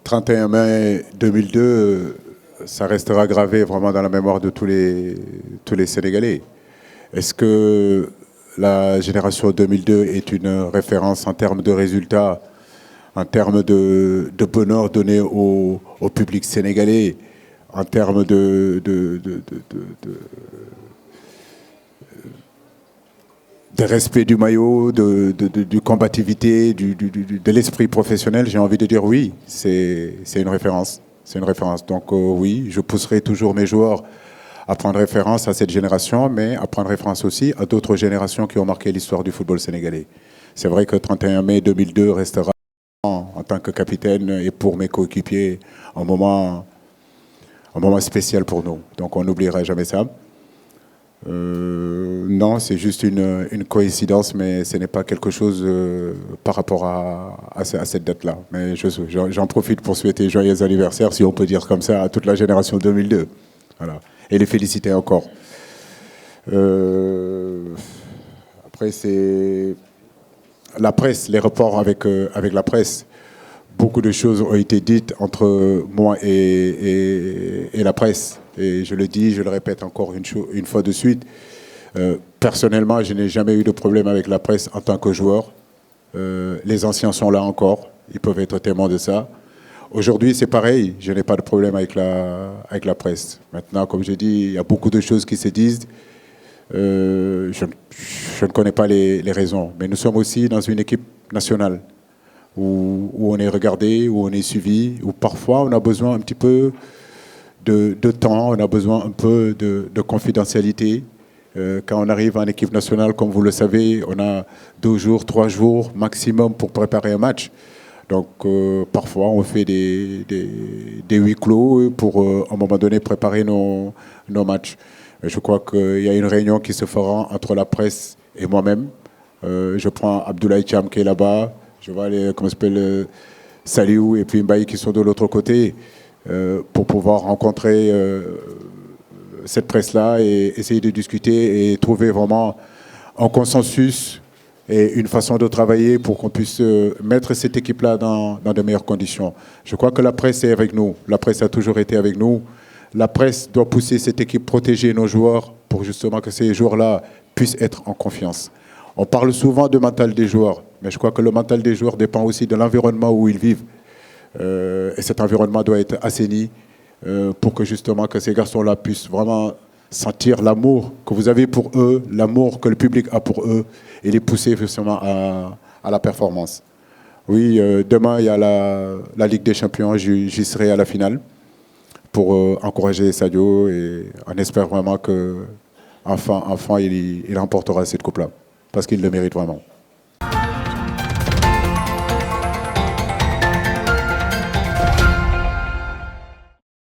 31 mai 2002, ça restera gravé vraiment dans la mémoire de tous les Sénégalais. Est-ce que la génération 2002 est une référence en termes de résultats, en termes de bonheur donné au public sénégalais, en termes de respect du maillot, de combativité, de l'esprit professionnel? J'ai envie de dire oui, c'est une référence. C'est une référence. Donc oui, je pousserai toujours mes joueurs à prendre référence à cette génération, mais à prendre référence aussi à d'autres générations qui ont marqué l'histoire du football sénégalais. C'est vrai que 31 mai 2002 restera en tant que capitaine et pour mes coéquipiers un moment spécial pour nous. Donc on n'oubliera jamais ça. Non, c'est juste une coïncidence, mais ce n'est pas quelque chose par rapport à cette date-là. Mais j'en profite pour souhaiter joyeux anniversaire, si on peut dire comme ça, à toute la génération 2002. Voilà. Et les féliciter encore. Après, c'est la presse, les rapports avec la presse. Beaucoup de choses ont été dites entre moi et la presse. Et je le dis, je le répète encore une fois de suite. Personnellement, je n'ai jamais eu de problème avec la presse en tant que joueur. Les anciens sont là encore. Ils peuvent être témoins de ça. Aujourd'hui, c'est pareil. Je n'ai pas de problème avec la presse. Maintenant, comme je dis, il y a beaucoup de choses qui se disent. Je ne connais pas les raisons. Mais nous sommes aussi dans une équipe nationale où on est regardé, où on est suivi, où parfois on a besoin un petit peu de temps, on a besoin un peu de confidentialité. Quand on arrive en équipe nationale, comme vous le savez, on a 2 jours, 3 jours maximum pour préparer un match. Donc parfois on fait des huis clos pour à un moment donné préparer nos matchs. Je crois qu'il y a une réunion qui se fera entre la presse et moi-même. Je prends Abdoulaye Thiam qui est là-bas. Je vois comment s'appelle, Saliou et puis Mbaye qui sont de l'autre côté pour pouvoir rencontrer cette presse-là et essayer de discuter et trouver vraiment un consensus et une façon de travailler pour qu'on puisse mettre cette équipe-là dans de meilleures conditions. Je crois que la presse est avec nous. La presse a toujours été avec nous. La presse doit pousser cette équipe, protéger nos joueurs pour justement que ces joueurs-là puissent être en confiance. On parle souvent du mental des joueurs, mais je crois que le mental des joueurs dépend aussi de l'environnement où ils vivent. Et cet environnement doit être assaini pour que justement que ces garçons-là puissent vraiment sentir l'amour que vous avez pour eux, l'amour que le public a pour eux, et les pousser justement à la performance. Oui, demain, il y a la Ligue des Champions, j'y serai à la finale pour encourager Sadio, et on espère vraiment qu'enfin, il remportera cette coupe-là, parce qu'il le mérite vraiment.